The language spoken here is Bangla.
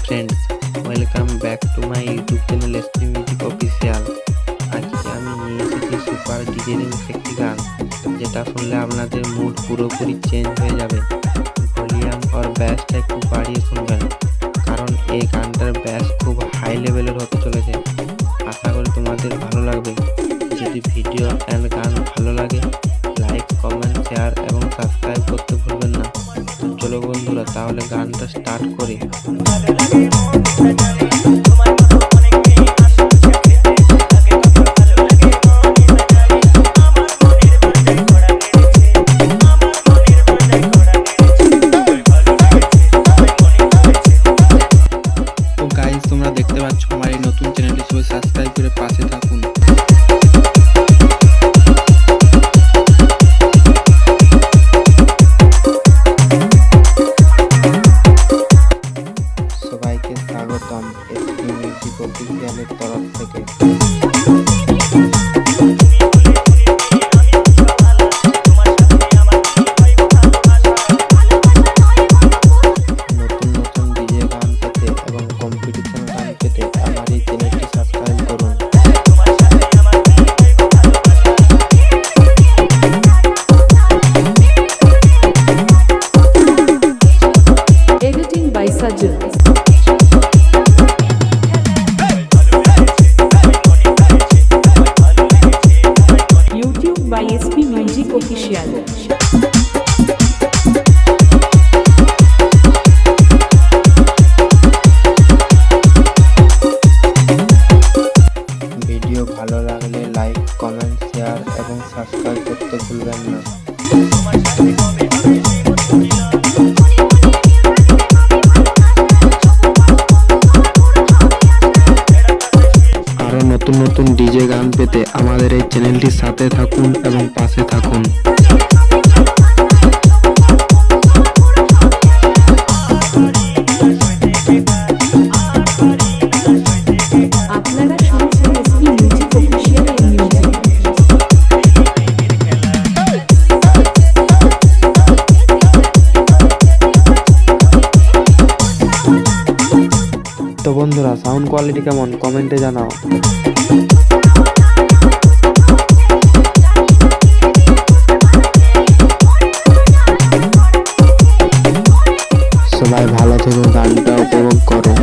friends, welcome back to my YouTube channel SP Music Official। আজকে আমি নিয়ে এসেছি সুপার ডিজে রিমিক্স একটি গান, যেটা শুনলে আপনাদের মুড পুরোপুরি চেঞ্জ হয়ে যাবে। ভলিউম আর ব্যাসটা একটু বাড়িয়ে শুনবেন, কারণ এই গানটার ব্যাস খুব হাই লেভেলের হতে চলেছে। আশা করি তোমাদের ভালো লাগবে। যদি ভিডিও অ্যান্ড গান ভালো লাগে, লাইক, কমেন্ট, শেয়ার এবং সাবস্ক্রাইব করতে ভুলবেন না। তো চলো বন্ধুরা, তাহলে গানটা স্টার্ট করি। তো গাইস, তোমরা দেখতে পাচ্ছ আমার এই নতুন চ্যানেলটি, সবাই সাবস্ক্রাইব করে পাশে থাকুন। সবাইকে স্বাগতম এসপি মিউজিক অফিসিয়ালের তরফ থেকে। নতুন নতুন ডিজে গান পেতে এবং কম্পিটিশন গান পেতে আমার এই চ্যানেলটি সাবস্ক্রাইব করুন। Editing by Sajid. YouTube by SP Music Official. Video ভালো লাগলে লাইক, কমেন্ট, শেয়ার এবং সাবস্ক্রাইব করতে ভুলবেন না। আরো নতুন নতুন ডিজে গান পেতে আমাদের এই চ্যানেলটির সাথে থাকুন এবং পাশে থাকুন। আপনারা শুনছেন SP Music Official এর মিউজিক। তো বন্ধুরা, সাউন্ড কোয়ালিটি কেমন কমেন্টে জানাও। সবাই ভালো থেকো, গানটা উপভোগ করো।